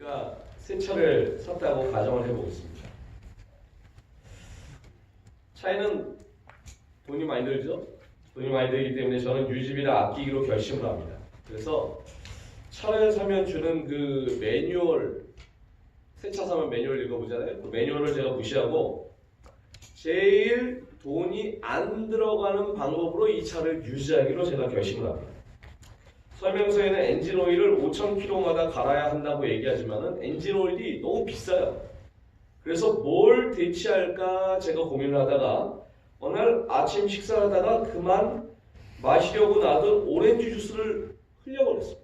제가 새 차를 샀다고 가정을 해보겠습니다. 차에는 돈이 많이 들죠? 돈이 많이 들기 때문에 저는 유지비를 아끼기로 결심을 합니다. 그래서 차를 사면 주는 그 매뉴얼, 새 차 사면 매뉴얼 읽어보잖아요. 그 매뉴얼을 제가 무시하고 제일 돈이 안 들어가는 방법으로 이 차를 유지하기로 제가 결심을 합니다. 설명서에는 엔진 오일을 5,000km마다 갈아야 한다고 얘기하지만은 엔진 오일이 너무 비싸요. 그래서 뭘 대체할까 제가 고민을 하다가 어느 날 아침 식사를 하다가 그만 마시려고 놔둔 오렌지 주스를 흘려버렸습니다.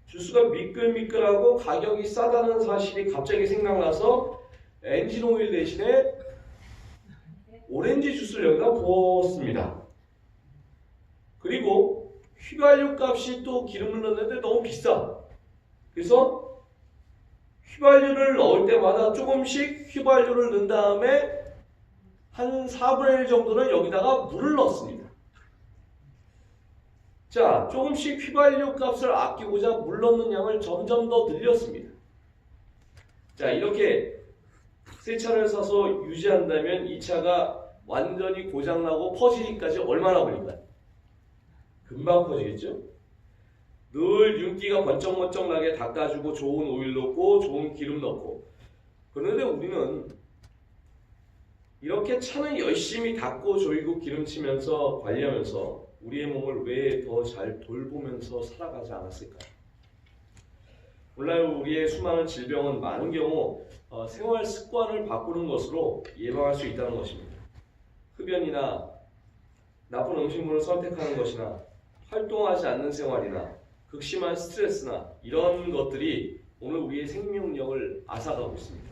주스가 미끌미끌하고 가격이 싸다는 사실이 갑자기 생각나서 엔진 오일 대신에 오렌지 주스를 여기다 부었습니다. 그리고 휘발유 값이 또 기름을 넣는데 너무 비싸. 그래서 휘발유를 넣을 때마다 조금씩 휘발유를 넣은 다음에 한 4분의 1 정도는 여기다가 물을 넣습니다. 자, 조금씩 휘발유 값을 아끼고자 물 넣는 양을 점점 더 늘렸습니다. 자, 이렇게 새 차를 사서 유지한다면 이 차가 완전히 고장나고 퍼지기까지 얼마나 걸릴까요? 금방 퍼지겠죠? 늘 윤기가 번쩍번쩍 나게 닦아주고 좋은 오일 넣고 좋은 기름 넣고 그런데 우리는 이렇게 차는 열심히 닦고 조이고 기름치면서 관리하면서 우리의 몸을 왜 더 잘 돌보면서 살아가지 않았을까요? 물론 우리의 수많은 질병은 많은 경우 생활 습관을 바꾸는 것으로 예방할 수 있다는 것입니다. 흡연이나 나쁜 음식물을 선택하는 것이나 활동하지 않는 생활이나 극심한 스트레스나 이런 것들이 오늘 우리의 생명력을 앗아가고 있습니다.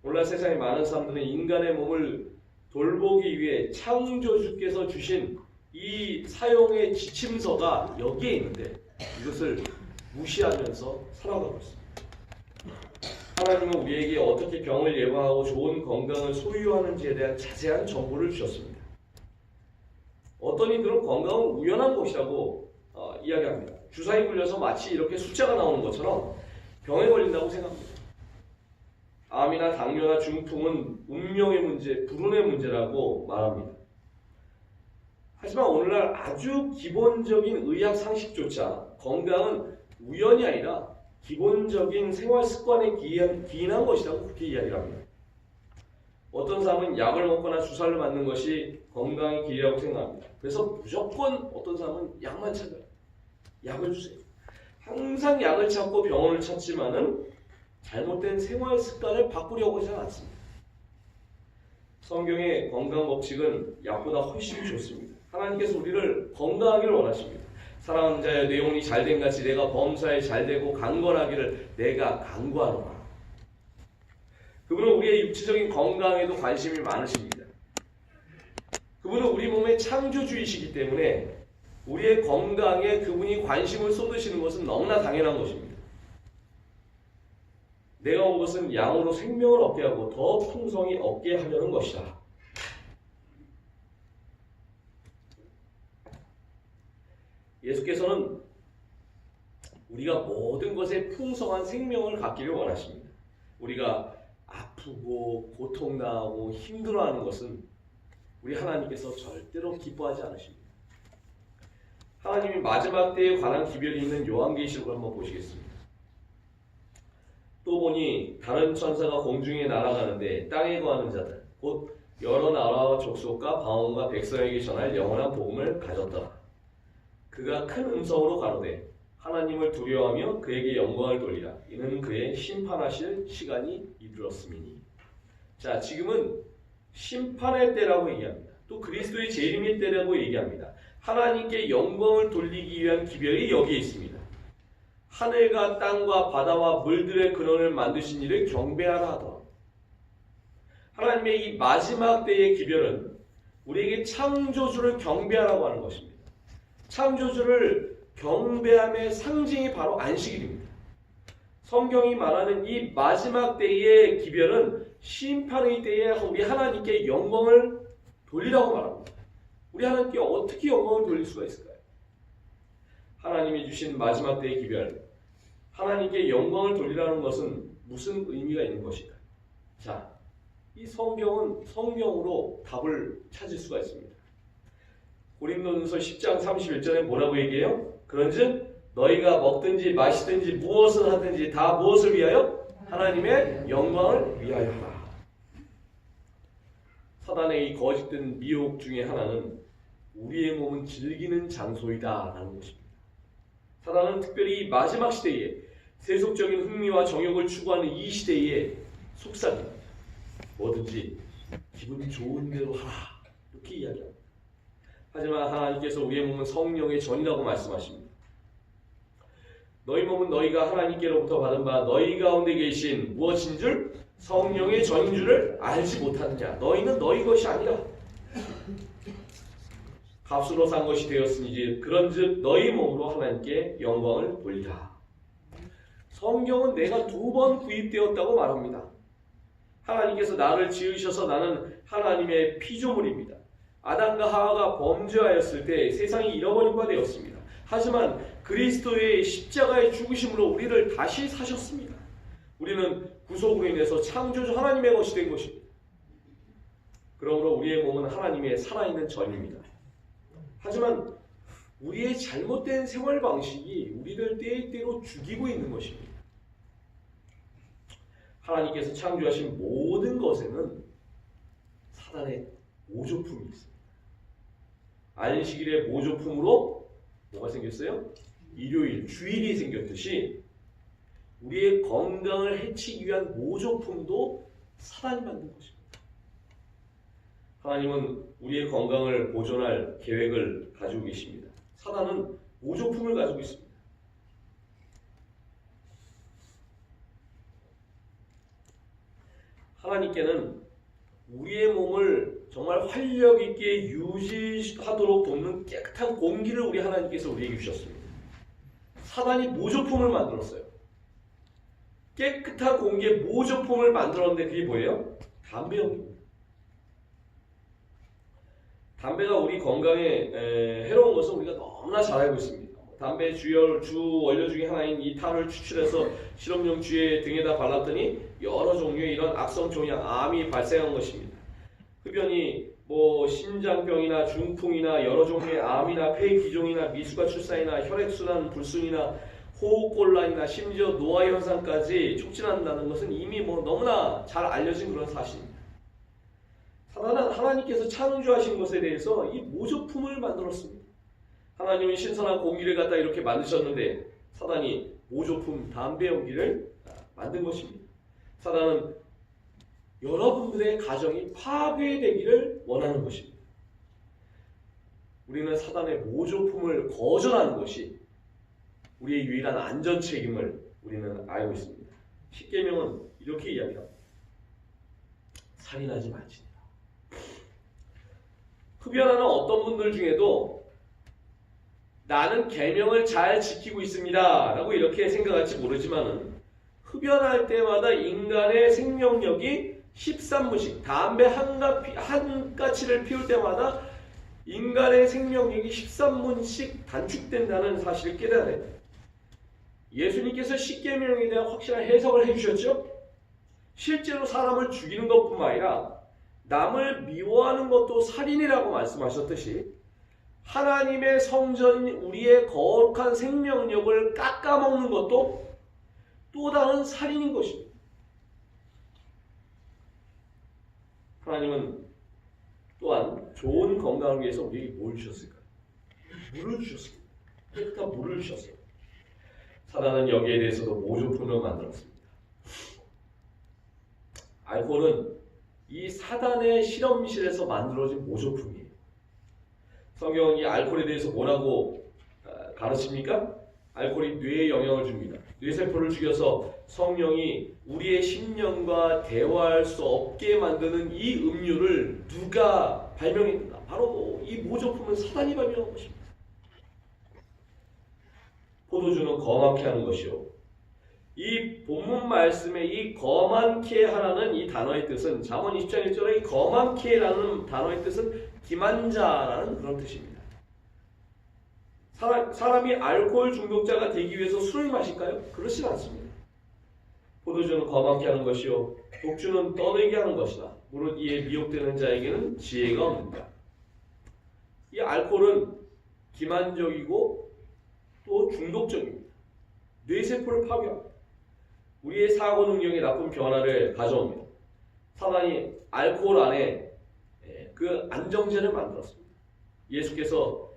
오늘날 세상에 많은 사람들은 인간의 몸을 돌보기 위해 창조주께서 주신 이 사용의 지침서가 여기에 있는데 이것을 무시하면서 살아가고 있습니다. 하나님은 우리에게 어떻게 병을 예방하고 좋은 건강을 소유하는지에 대한 자세한 정보를 주셨습니다. 어떤 이들은 건강은 우연한 것이라고 이야기합니다. 주사위 굴려서 마치 이렇게 숫자가 나오는 것처럼 병에 걸린다고 생각합니다. 암이나 당뇨나 중풍은 운명의 문제, 불운의 문제라고 말합니다. 하지만 오늘날 아주 기본적인 의학 상식조차 건강은 우연이 아니라 기본적인 생활 습관에 기인한 것이라고 그렇게 이야기를 합니다. 어떤 사람은 약을 먹거나 주사를 맞는 것이 건강의 길이라고 생각합니다. 그래서 무조건 어떤 사람은 약만 찾아요. 약을 주세요. 항상 약을 찾고 병원을 찾지만은 잘못된 생활 습관을 바꾸려고 하지 않습니다. 성경의 건강 법칙은 약보다 훨씬 좋습니다. 하나님께서 우리를 건강하기를 원하십니다. 사랑하는 자여 내 영혼이 잘된 같이 내가 범사에 잘되고 강건하기를 내가 간구하노라. 그분은 우리의 육체적인 건강에도 관심이 많으십니다. 그분은 우리 몸의 창조주이시기 때문에 우리의 건강에 그분이 관심을 쏟으시는 것은 너무나 당연한 것입니다. 내가 온 것은 양으로 생명을 얻게 하고 더 풍성히 얻게 하려는 것이다. 예수께서는 우리가 모든 것에 풍성한 생명을 갖기를 원하십니다. 우리가 아프고 고통나고 힘들어하는 것은 우리 하나님께서 절대로 기뻐하지 않으십니다. 하나님이 마지막 때에 관한 기별이 있는 요한계시록을 한번 보시겠습니다. 또 보니 다른 천사가 공중에 날아가는데 땅에 거하는 자들 곧 여러 나라와 족속과 방언과 백성에게 전할 영원한 복음을 가졌더라. 그가 큰 음성으로 가로되 하나님을 두려워하며 그에게 영광을 돌리라. 이는 그의 심판하실 시간이 이르렀음이니. 자, 지금은 심판의 때라고 얘기합니다. 또 그리스도의 재림의 때라고 얘기합니다. 하나님께 영광을 돌리기 위한 기별이 여기에 있습니다. 하늘과 땅과 바다와 물들의 근원을 만드신 이를 경배하라 하더라. 하나님의 이 마지막 때의 기별은 우리에게 창조주를 경배하라고 하는 것입니다. 창조주를 경배함의 상징이 바로 안식일입니다. 성경이 말하는 이 마지막 때의 기별은 심판의 때에 우리 하나님께 영광을 돌리라고 말합니다. 우리 하나님께 어떻게 영광을 돌릴 수가 있을까요? 하나님이 주신 마지막 때의 기별, 하나님께 영광을 돌리라는 것은 무슨 의미가 있는 것인가? 자, 이 성경은 성경으로 답을 찾을 수가 있습니다. 고린도전서 10장 31절에 뭐라고 얘기해요? 그런즉 너희가 먹든지 마시든지 무엇을 하든지 다 무엇을 위하여? 하나님의 영광을 위하여 하라. 사단의 이 거짓된 미혹 중에 하나는 우리의 몸은 즐기는 장소이다 라는 것입니다. 사단은 특별히 마지막 시대에 세속적인 흥미와 정욕을 추구하는 이 시대에 속삭입니다. 뭐든지 기분 좋은 대로 하라 이렇게 이야기합니다. 하지만 하나님께서 우리의 몸은 성령의 전이라고 말씀하십니다. 너희 몸은 너희가 하나님께로부터 받은 바 너희 가운데 계신 무엇인 줄? 성령의 전인 줄을 알지 못하느냐? 너희는 너희 것이 아니라 값으로 산 것이 되었으니 그런즉 너희 몸으로 하나님께 영광을 돌리라. 성경은 내가 2번 구입되었다고 말합니다. 하나님께서 나를 지으셔서 나는 하나님의 피조물입니다. 아담과 하와가 범죄하였을 때 세상이 잃어버린 바 되었습니다. 하지만 그리스도의 십자가의 죽으심으로 우리를 다시 사셨습니다. 우리는 구속으로 인해서 창조주 하나님의 것이 된 것입니다. 그러므로 우리의 몸은 하나님의 살아있는 전입니다. 하지만 우리의 잘못된 생활 방식이 우리를 때때로 죽이고 있는 것입니다. 하나님께서 창조하신 모든 것에는 사단의 모조품이 있습니다. 안식일의 모조품으로 뭐가 생겼어요? 일요일, 주일이 생겼듯이 우리의 건강을 해치기 위한 모조품도 사단이 만든 것입니다. 하나님은 우리의 건강을 보존할 계획을 가지고 계십니다. 사단은 모조품을 가지고 있습니다. 하나님께는 우리의 몸을 정말 활력 있게 유지하도록 돕는 깨끗한 공기를 우리 하나님께서 우리에게 주셨습니다. 사단이 모조품을 만들었어요. 깨끗한 공기의 모조품을 만들었는데 그게 뭐예요? 담배입니다. 담배가 우리 건강에 해로운 것은 우리가 너무나 잘 알고 있습니다. 담배 주 원료 중에 하나인 이 탄을 추출해서 실험용 쥐의 등에다 발랐더니 여러 종류의 이런 악성 종양, 암이 발생한 것입니다. 흡연이 심장병이나 중풍이나 여러 종류의 암이나 폐 기종이나 미수가 출산이나 혈액순환 불순이나 호흡곤란이나 심지어 노화 현상까지 촉진한다는 것은 이미 너무나 잘 알려진 그런 사실입니다. 사단은 하나님께서 창조하신 것에 대해서 이 모조품을 만들었습니다. 하나님은 신선한 공기를 갖다 이렇게 만드셨는데 사단이 모조품 담배 연기를 만든 것입니다. 사단은 여러분들의 가정이 파괴되기를 원하는 것입니다. 우리는 사단의 모조품을 거절하는 것이 우리의 유일한 안전 책임을 우리는 알고 있습니다. 십계명은 이렇게 이야기합니다. 살인하지 말지니라. 흡연하는 어떤 분들 중에도 나는 계명을 잘 지키고 있습니다 라고 이렇게 생각할지 모르지만은 흡연할 때마다 인간의 생명력이 13분씩 담배 한 가치를 피울 때마다 인간의 생명력이 13분씩 단축된다는 사실을 깨달아야 됩니다. 예수님께서 십계명에 대한 확실한 해석을 해주셨죠. 실제로 사람을 죽이는 것뿐만 아니라 남을 미워하는 것도 살인이라고 말씀하셨듯이 하나님의 성전인 우리의 거룩한 생명력을 깎아먹는 것도 또 다른 살인인 것입니다. 하나님은 또한 좋은 건강을 위해서 우리에게 뭘 주셨을까요? 물을 주셨습니다. 깨끗한 물을 주셨어요. 사단은 여기에 대해서도 모조품을 만들었습니다. 알코올은 이 사단의 실험실에서 만들어진 모조품이에요. 성경은 이 알코올에 대해서 뭐라고 가르칩니까? 알코올이 뇌에 영향을 줍니다. 뇌세포를 죽여서 성령이 우리의 심령과 대화할 수 없게 만드는 이 음료를 누가 발명했는가? 바로 이 모조품은 사단이 발명한 것입니다. 포도주는 거만케 하는 것이요. 이 본문 말씀에 이 거만케 하라는 이 단어의 뜻은 잠언 20장 1절에 이 거만케라는 단어의 뜻은 기만자라는 그런 뜻입니다. 사람이 알코올 중독자가 되기 위해서 술을 마실까요? 그렇진 않습니다. 포도주는 거만케 하는 것이요 독주는 떠들게 하는 것이다. 무릇 이에 미혹되는 자에게는 지혜가 없는다. 이 알코올은 기만적이고 또 중독적입니다. 뇌세포를 파괴합니다. 우리의 사고 능력에 나쁜 변화를 가져옵니다. 사단이 알코올 안에 그 안정제를 만들었습니다. 예수께서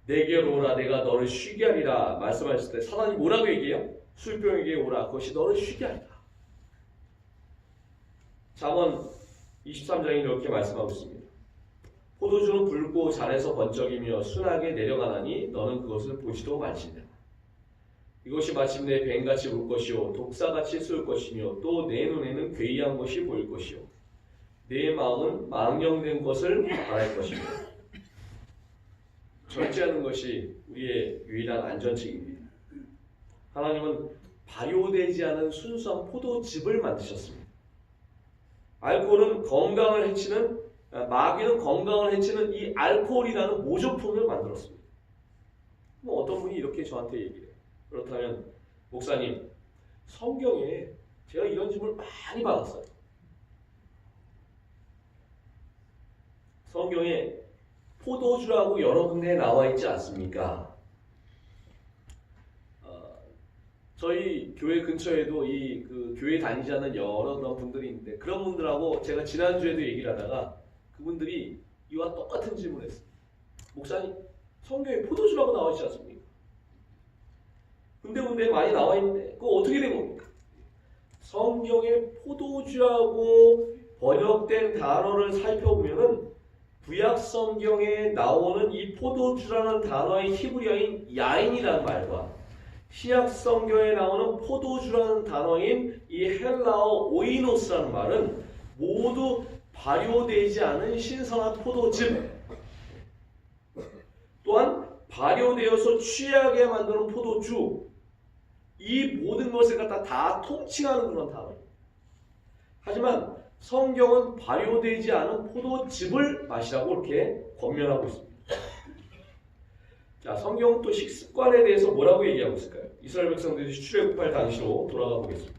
내게로 오라 내가 너를 쉬게 하리라 말씀하셨을 때 사단이 뭐라고 얘기해요? 술병에게 오라 그것이 너를 쉬게 하리라. 잠언 23장이 이렇게 말씀하고 있습니다. 포도주는 붉고 잔에서 번쩍이며 순하게 내려가나니 너는 그것을 보지도 말지니라. 이것이 마침내 뱀같이 울 것이요 독사같이 쏠 것이며 또 내 눈에는 괴이한 것이 보일 것이요 내 마음은 망령된 것을 바랄 것이며. 절제하는 것이 우리의 유일한 안전책입니다. 하나님은 발효되지 않은 순수한 포도즙을 만드셨습니다. 알코올은 건강을 해치는 마귀는 건강을 해치는 이 알코올이라는 모조품을 만들었습니다. 뭐 어떤 분이 이렇게 저한테 얘기해요. 그렇다면 목사님 성경에 제가 이런 질문을 많이 받았어요. 성경에 포도주라고 여러 군데 나와 있지 않습니까? 저희 교회 근처에도 그 교회 다니지 않는 여러 그런 분들이 있는데 그런 분들하고 제가 지난주에도 얘기를 하다가 그분들이 이와 똑같은 질문을 했어요. 목사님, 성경에 포도주라고 나와 있지 않습니까? 군데군데 많이 나와 있는데 그거 어떻게 된 겁니까? 성경에 포도주라고 번역된 단어를 살펴보면은 구약 성경에 나오는 이 포도주라는 단어의 히브리어인 야인이라는 말과 신약 성경에 나오는 포도주라는 단어인 이 헬라어 오이노스라는 말은 모두 발효되지 않은 신선한 포도즙, 또한 발효되어서 취하게 만드는 포도주, 이 모든 것을 갖다 다 통칭하는 그런 단어입니다. 하지만 성경은 발효되지 않은 포도즙을 마시라고 이렇게 권면하고 있습니다. 자, 성경은 또 식습관에 대해서 뭐라고 얘기하고 있을까요? 이스라엘 백성들이 출애굽할 당시로 돌아가 보겠습니다.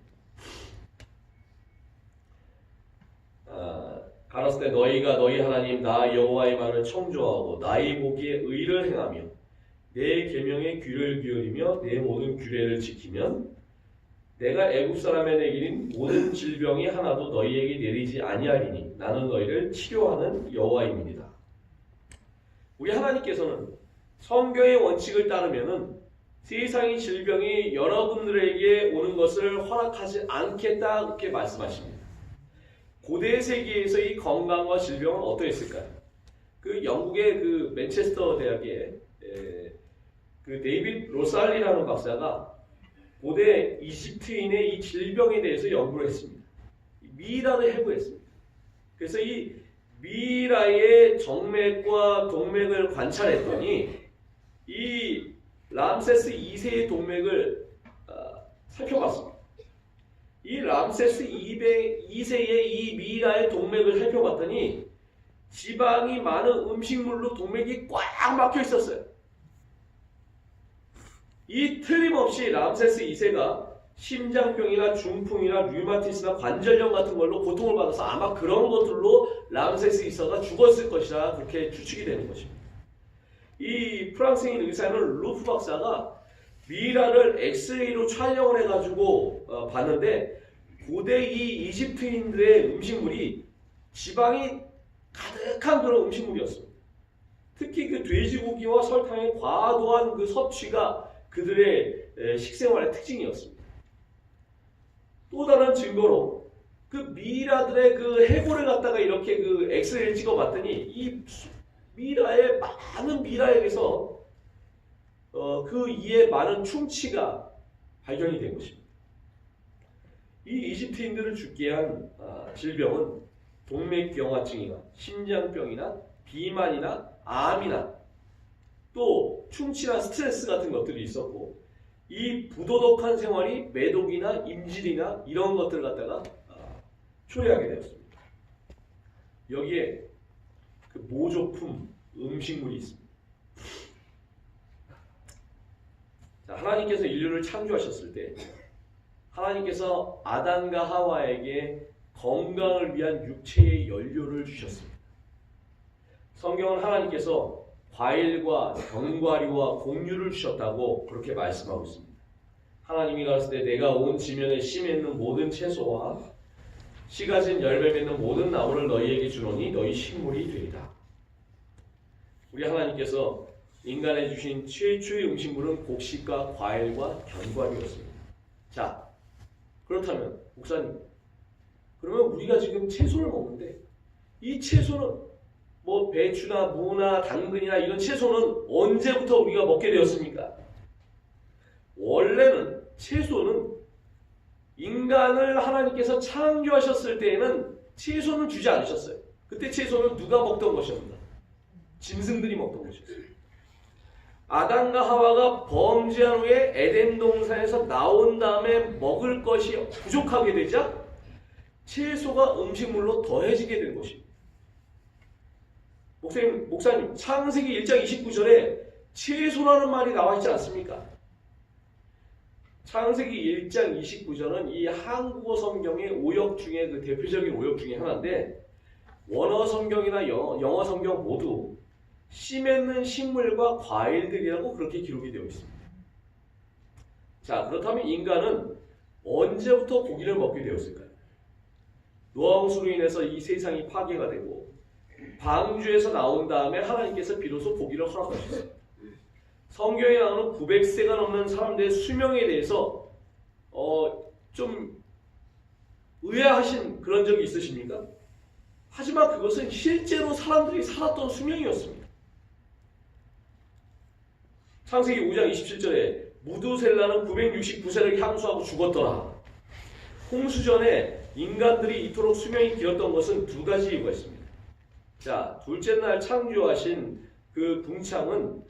가라사대 때 너희가 너희 하나님 나 여호와의 말을 청조하고 나의 보기에 의를 행하며 내 계명에 귀를 기울이며 내 모든 규례를 지키면 내가 애굽 사람에 내기린 모든 질병이 하나도 너희에게 내리지 아니하리니 나는 너희를 치료하는 여호와임이니라. 우리 하나님께서는 성경의 원칙을 따르면은 세상의 질병이 여러분들에게 오는 것을 허락하지 않겠다 그렇게 말씀하십니다. 고대 세계에서 이 건강과 질병은 어떠했을까요? 그 영국의 그 맨체스터 대학의 그 데이빗 로살리라는 박사가 고대 이집트인의 이 질병에 대해서 연구를 했습니다. 미이라를 해부했습니다. 그래서 이 미이라의 정맥과 동맥을 관찰했더니 이 람세스 2세의 동맥을 살펴봤습니다. 이 람세스 2세의 이 미이라의 동맥을 살펴봤더니 지방이 많은 음식물로 동맥이 꽉 막혀 있었어요. 이 틀림없이 람세스 2세가 심장병이나 중풍이나 류마티스나 관절염 같은 걸로 고통을 받아서 아마 그런 것들로 람세스 2세가 죽었을 것이라 그렇게 추측이 되는 것입니다. 이 프랑스인 의사는 루프 박사가 미이라를 엑스레이로 촬영을 해가지고 봤는데 고대 이 이집트인들의 음식물이 지방이 가득한 그런 음식물이었습니다. 특히 그 돼지고기와 설탕의 과도한 그 섭취가 그들의 식생활의 특징이었습니다. 또 다른 증거로 그 미이라들의 그 해골을 갖다가 이렇게 그 엑스레이를 찍어봤더니 이 미이라의 많은 미이라에게서 그 이에 많은 충치가 발견이 된 것입니다. 이 이집트인들을 죽게 한 질병은 동맥경화증이나 심장병이나 비만이나 암이나 또 충치나 스트레스 같은 것들이 있었고 이 부도덕한 생활이 매독이나 임질이나 이런 것들을 갖다가 초래하게 되었습니다. 여기에 그 모조품 음식물이 있습니다. 자, 하나님께서 인류를 창조하셨을 때 하나님께서 아담과 하와에게 건강을 위한 육체의 연료를 주셨습니다. 성경은 하나님께서 과일과 견과류와 곡류를 주셨다고 그렇게 말씀하고 있습니다. 하나님이 가라사대 때 내가 온 지면에 씨 맺는 모든 채소와 씨 가진 열매 맺는 모든 나무를 너희에게 주노니 너희 식물이 되리라. 우리 하나님께서 인간에 주신 최초의 음식물은 곡식과 과일과 견과류였습니다. 자, 그렇다면 목사님, 그러면 우리가 지금 채소를 먹는데 이 채소는 뭐 배추나 무나 당근이나 이런 채소는 언제부터 우리가 먹게 되었습니까? 원래는 채소는 인간을 하나님께서 창조하셨을 때에는 채소는 주지 않으셨어요. 그때 채소는 누가 먹던 것이었나? 짐승들이 먹던 것이었어요. 아담과 하와가 범죄한 후에 에덴 동산에서 나온 다음에 먹을 것이 부족하게 되자 채소가 음식물로 더해지게 된 것입니다. 목사님, 창세기 1장 29절에 채소라는 말이 나와 있지 않습니까? 창세기 1장 29절은 이 한국어 성경의 오역 중에 그 대표적인 오역 중에 하나인데, 원어 성경이나 영어 성경 모두 씨 맺는 식물과 과일들이라고 그렇게 기록이 되어 있습니다. 자, 그렇다면 인간은 언제부터 고기를 먹게 되었을까요? 노아홍수로 인해서 이 세상이 파괴가 되고 방주에서 나온 다음에 하나님께서 비로소 고기를 허락하셨어요. 성경에 나오는 900세가 넘는 사람들의 수명에 대해서 좀 의아하신 그런 적이 있으십니까? 하지만 그것은 실제로 사람들이 살았던 수명이었습니다. 창세기 5장 27절에 무두셀라는 969세를 향수하고 죽었더라. 홍수전에 인간들이 이토록 수명이 길었던 것은 두 가지 이유가 있습니다. 자, 둘째 날 창조하신 그 궁창은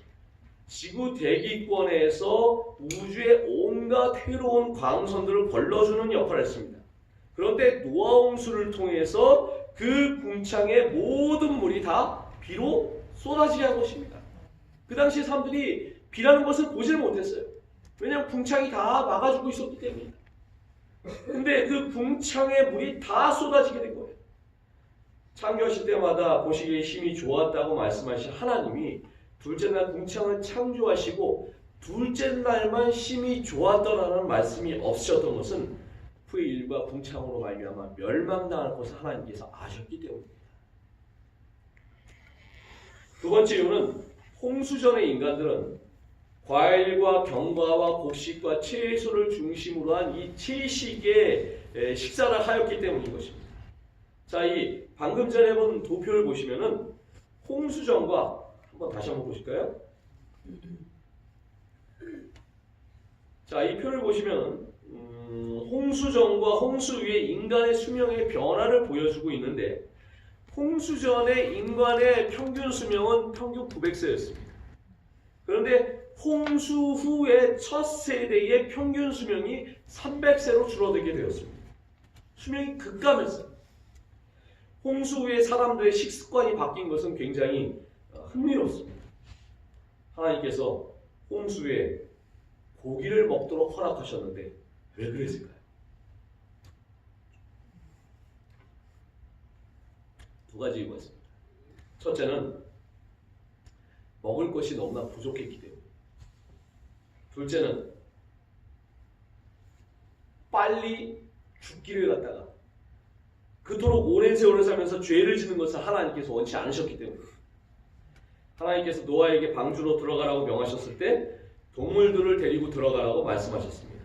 지구 대기권에서 우주의 온갖 새로운 광선들을 걸러주는 역할을 했습니다. 그런데 노아홍수를 통해서 그 궁창의 모든 물이 다 비로 쏟아지게 한 것입니다. 그 당시 사람들이 비라는 것을 보질 못했어요. 왜냐하면 궁창이 다 막아주고 있었기 때문입니다. 근데 그 궁창의 물이 다 쏟아지게 된 거예요. 창조하실 때마다 보시기에 힘이 좋았다고 말씀하신 하나님이 둘째 날 궁창을 창조하시고 둘째 날만 힘이 좋았더라는 말씀이 없으셨던 것은 후에 인류가 궁창으로 말미암아 멸망당할 것을 하나님께서 아셨기 때문입니다. 두 번째 이유는 홍수전의 인간들은 과일과 견과와 곡식과 채소를 중심으로 한 이 채식의 식사를 하였기 때문인 것입니다. 자, 이 방금 전에 본 도표를 보시면은 홍수전과 한번 다시 한번 보실까요? 자, 이 표를 보시면 홍수전과 홍수 후에 인간의 수명의 변화를 보여주고 있는데, 홍수전의 인간의 평균 수명은 평균 900세였습니다. 그런데 홍수 후의 첫 세대의 평균 수명이 300세로 줄어들게 되었습니다. 수명이 급감했어요. 홍수 후에 사람들의 식습관이 바뀐 것은 굉장히 흥미롭습니다. 하나님께서 홍수 후에 고기를 먹도록 허락하셨는데 왜 그랬을까요? 두 가지 이유가 있습니다. 첫째는 먹을 것이 너무나 부족했기 때문에. 둘째는 빨리 죽기를 갖다가 그토록 오랜 세월을 살면서 죄를 짓는 것을 하나님께서 원치 않으셨기 때문에. 하나님께서 노아에게 방주로 들어가라고 명하셨을 때 동물들을 데리고 들어가라고 말씀하셨습니다.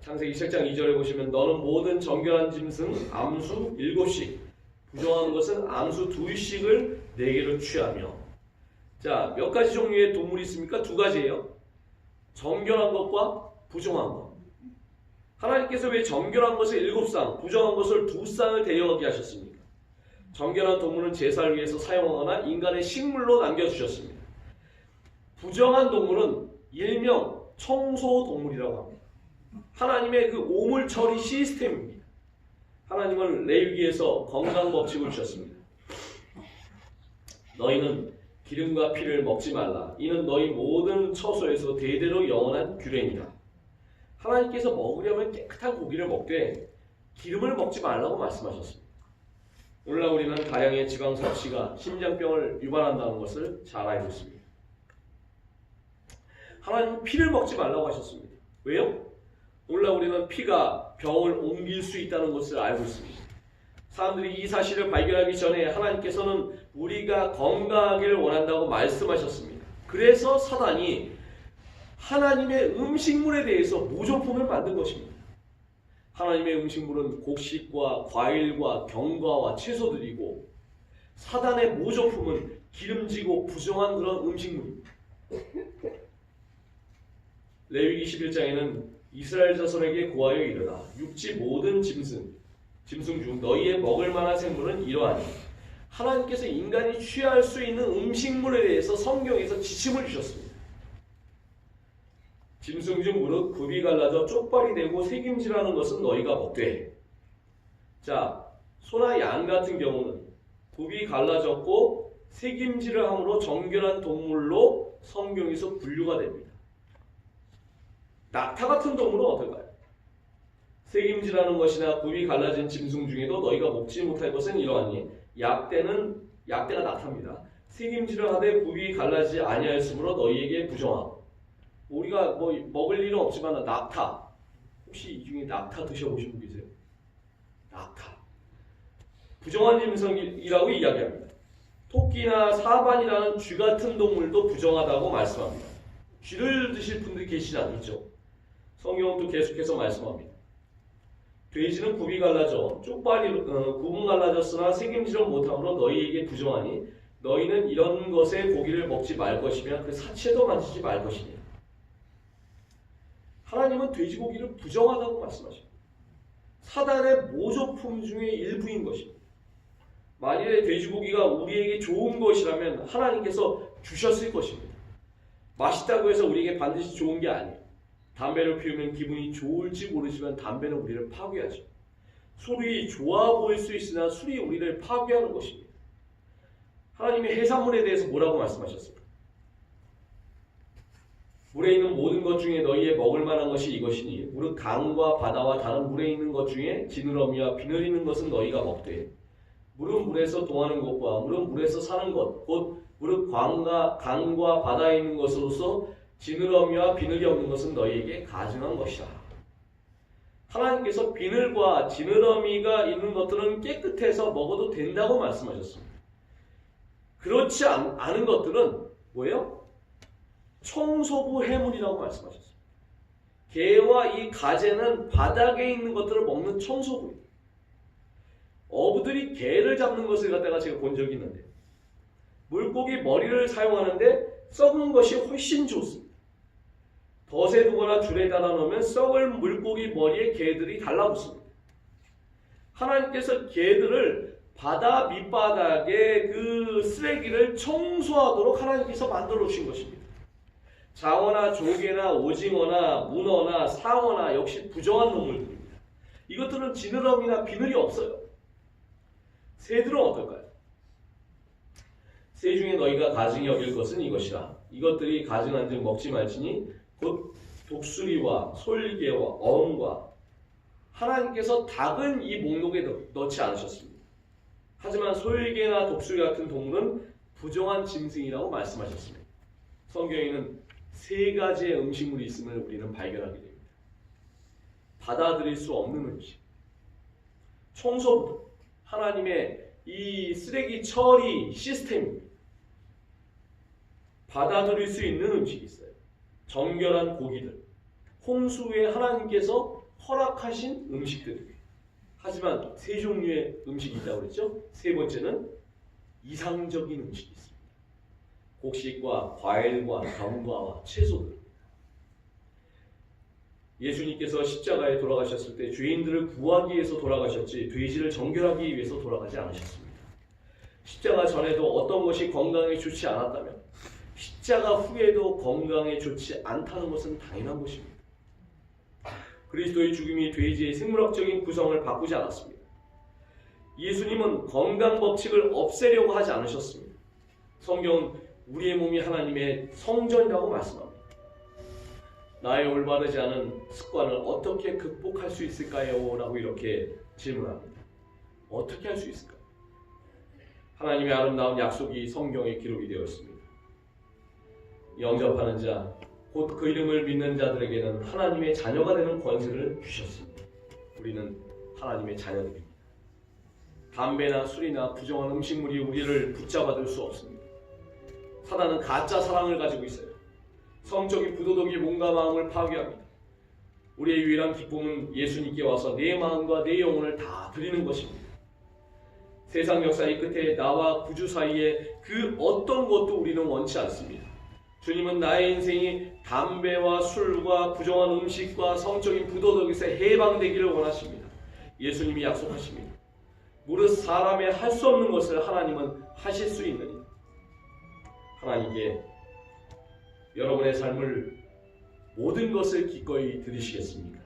창세기 7장 2절에 보시면 너는 모든 정결한 짐승 암수 7씩 부정한 것은 암수 2씩을 내게로 취하며. 자, 몇 가지 종류의 동물이 있습니까? 두 가지예요. 정결한 것과 부정한 것. 하나님께서 왜 정결한 것을 7쌍, 부정한 것을 2쌍을 데려가게 하셨습니까? 정결한 동물은 제사를 위해서 사용하거나 인간의 식물로 남겨주셨습니다. 부정한 동물은 일명 청소동물이라고 합니다. 하나님의 그 오물 처리 시스템입니다. 하나님은 레위기에서 건강 법칙을 주셨습니다. 너희는 기름과 피를 먹지 말라. 이는 너희 모든 처소에서 대대로 영원한 규례니라. 하나님께서 먹으려면 깨끗한 고기를 먹되 기름을 먹지 말라고 말씀하셨습니다. 오늘날 우리는 다량의 지방 섭취가 심장병을 유발한다는 것을 잘 알고 있습니다. 하나님은 피를 먹지 말라고 하셨습니다. 왜요? 오늘날 우리는 피가 병을 옮길 수 있다는 것을 알고 있습니다. 사람들이 이 사실을 발견하기 전에 하나님께서는 우리가 건강하기를 원한다고 말씀하셨습니다. 그래서 사단이 하나님의 음식물에 대해서 모조품을 만든 것입니다. 하나님의 음식물은 곡식과 과일과 견과와 채소들이고 사단의 모조품은 기름지고 부정한 그런 음식물입니다. 레위기 11장에는 이스라엘 자손에게 고하여 이르라. 육지 모든 짐승 중 너희의 먹을 만한 생물은 이러하니. 하나님께서 인간이 취할 수 있는 음식물에 대해서 성경에서 지침을 주셨습니다. 짐승 중 무릇 굽이 갈라져 쪽발이 되고 새김질하는 것은 너희가 먹되. 자, 소나 양 같은 경우는 굽이 갈라졌고 새김질을 함으로 정결한 동물로 성경에서 분류가 됩니다. 낙타 같은 동물은 어떨까요? 새김질하는 것이나 굽이 갈라진 짐승 중에도 너희가 먹지 못할 것은 이러하니. 약대가 낙타입니다. 새김질을 하되 굽이 갈라지지 아니하였으므로 너희에게 부정하고. 우리가 뭐 먹을 일은 없지만 낙타, 혹시 이 중에 낙타 드셔보신 분 계세요? 낙타 부정한 짐승이라고 이야기합니다. 토끼나 사반이라는 쥐 같은 동물도 부정하다고 말씀합니다. 쥐를 드실 분들이 계시지 않겠죠? 성경은 또 계속해서 말씀합니다. 돼지는 굽이 갈라져 굽은 갈라졌으나 새김질은 못함으로 너희에게 부정하니 너희는 이런 것의 고기를 먹지 말 것이며 그 사체도 만지지 말 것이니. 하나님은 돼지고기를 부정하다고 말씀하십니다. 사단의 모조품 중에 일부인 것입니다. 만일에 돼지고기가 우리에게 좋은 것이라면 하나님께서 주셨을 것입니다. 맛있다고 해서 우리에게 반드시 좋은 게 아니에요. 담배를 피우면 기분이 좋을지 모르지만 담배는 우리를 파괴하죠. 술이 좋아 보일 수 있으나 술이 우리를 파괴하는 것입니다. 하나님이 해산물에 대해서 뭐라고 말씀하셨습니까? 물에 있는 모든 것 중에 너희의 먹을 만한 것이 이것이니 무릇 강과 바다와 다른 물에 있는 것 중에 지느러미와 비늘 있는 것은 너희가 먹되 무릇 물에서 동하는 것과 무릇 물에서 사는 것 곧 무릇 강과 바다에 있는 것으로서 지느러미와 비늘이 없는 것은 너희에게 가증한 것이라. 하나님께서 비늘과 지느러미가 있는 것들은 깨끗해서 먹어도 된다고 말씀하셨습니다. 그렇지 않은 것들은 뭐예요? 청소부 해물이라고 말씀하셨습니다. 게와 이 가재는 바닥에 있는 것들을 먹는 청소부입니다. 어부들이 게를 잡는 것을 갖다가 제가 본 적이 있는데 물고기 머리를 사용하는데 썩은 것이 훨씬 좋습니다. 덫에 두거나 줄에 달아 놓으면 썩은 물고기 머리에 개들이 달라붙습니다. 하나님께서 개들을 바다 밑바닥에 그 쓰레기를 청소하도록 하나님께서 만들어 주신 것입니다. 장어나 조개나 오징어나 문어나 상어나 역시 부정한 동물들입니다. 이것들은 지느러미나 비늘이 없어요. 새들은 어떨까요? 새 중에 너희가 가증히 여길 것은 이것이라. 이것들이 가증한즉 먹지 말지니 곧 독수리와 솔개와 어음과. 하나님께서 닭은 이 목록에 넣지 않으셨습니다. 하지만 솔개나 독수리 같은 동물은 부정한 짐승이라고 말씀하셨습니다. 성경에는 세 가지의 음식물이 있음을 우리는 발견하게 됩니다. 받아들일 수 없는 음식, 청소부, 하나님의 이 쓰레기 처리 시스템입니다. 받아들일 수 있는 음식이 있어요. 정결한 고기들, 홍수 후에 하나님께서 허락하신 음식들입니다. 하지만 세 종류의 음식이 있다고 그랬죠. 세 번째는 이상적인 음식이 있습니다. 곡식과 과일과 견과와 채소들. 예수님께서 십자가에 돌아가셨을 때 죄인들을 구하기 위해서 돌아가셨지 돼지를 정결하기 위해서 돌아가지 않으셨습니다. 십자가 전에도 어떤 것이 건강에 좋지 않았다면 십자가 후에도 건강에 좋지 않다는 것은 당연한 것입니다. 그리스도의 죽음이 돼지의 생물학적인 구성을 바꾸지 않았습니다. 예수님은 건강 법칙을 없애려고 하지 않으셨습니다. 성경은 우리의 몸이 하나님의 성전이라고 말씀합니다. 나의 올바르지 않은 습관을 어떻게 극복할 수 있을까요? 라고 이렇게 질문합니다. 어떻게 할 수 있을까요? 하나님의 아름다운 약속이 성경에 기록이 되어 있습니다. 영접하는 자, 곧 그 이름을 믿는 자들에게는 하나님의 자녀가 되는 권세를 주셨습니다. 우리는 하나님의 자녀들입니다. 담배나 술이나 부정한 음식물이 우리를 붙잡아둘 수 없습니다. 사단은 가짜 사랑을 가지고 있어요. 성적인 부도덕이 몸과 마음을 파괴합니다. 우리의 유일한 기쁨은 예수님께 와서 내 마음과 내 영혼을 다 드리는 것입니다. 세상 역사의 끝에 나와 구주 사이에 그 어떤 것도 우리는 원치 않습니다. 주님은 나의 인생이 담배와 술과 부정한 음식과 성적인 부도덕에서 해방되기를 원하십니다. 예수님이 약속하십니다. 무릇 사람의 할 수 없는 것을 하나님은 하실 수 있느니. 하나님께 여러분의 삶을 모든 것을 기꺼이 드리시겠습니까?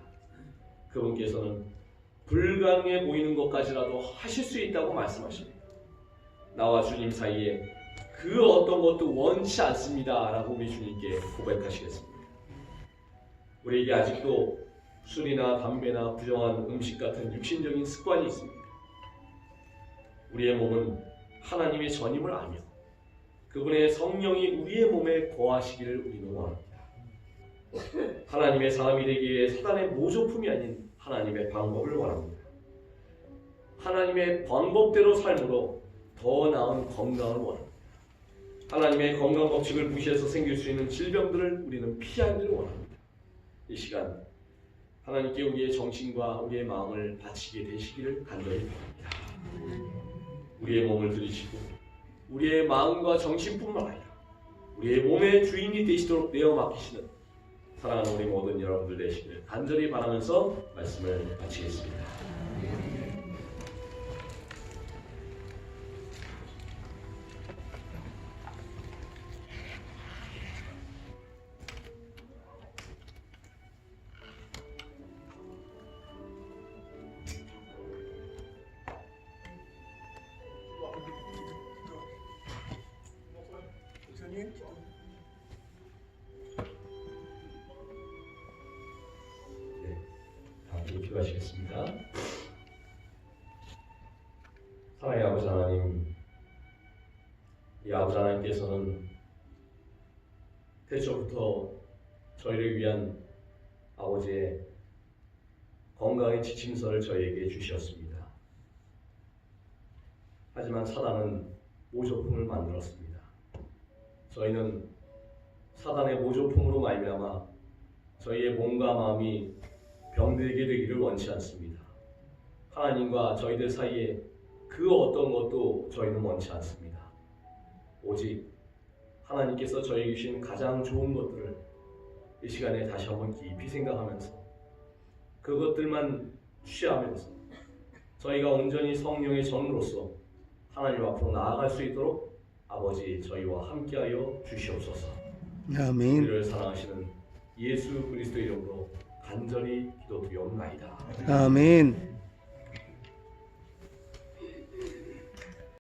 그분께서는 불가능해 보이는 것까지라도 하실 수 있다고 말씀하십니다. 나와 주님 사이에 그 어떤 것도 원치 않습니다 라고 우리 주님께 고백하시겠습니다. 우리에게 아직도 술이나 담배나 부정한 음식 같은 육신적인 습관이 있습니다. 우리의 몸은 하나님의 전임을 알며 그분의 성령이 우리의 몸에 거하시기를 우리는 원합니다. 하나님의 사람이 되기 위해 사단의 모조품이 아닌 하나님의 방법을 원합니다. 하나님의 방법대로 삶으로 더 나은 건강을 원합니다. 하나님의 건강 법칙을 무시해서 생길 수 있는 질병들을 우리는 피하기를 원합니다. 이 시간 하나님께 우리의 정신과 우리의 마음을 바치게 되시기를 간절히 바랍니다. 우리의 몸을 들이시고 우리의 마음과 정신뿐만 아니라 우리의 몸의 주인이 되시도록 내어 맡기시는 사랑하는 우리 모든 여러분들 되시기를 간절히 바라면서 말씀을 마치겠습니다. 기도하시겠습니다. 사랑의 아버지 하나님, 이 아버지 하나님께서는 태초부터 저희를 위한 아버지의 건강의 지침서를 저희에게 주셨습니다. 하지만 사단은 모조품을 만들었습니다. 저희는 사단의 모조품으로 말미암아 저희의 몸과 마음이 병들게 되기를 원치 않습니다. 하나님과 저희들 사이에 그 어떤 것도 저희는 원치 않습니다. 오직 하나님께서 저희에게 주신 가장 좋은 것들을 이 시간에 다시 한번 깊이 생각하면서 그것들만 취하면서 저희가 온전히 성령의 전으로서 하나님 앞으로 나아갈 수 있도록 아버지 저희와 함께하여 주시옵소서. 아멘. 우리를 사랑하시는 예수 그리스도 이름으로 간절히 기도드리옵나이다. 아멘.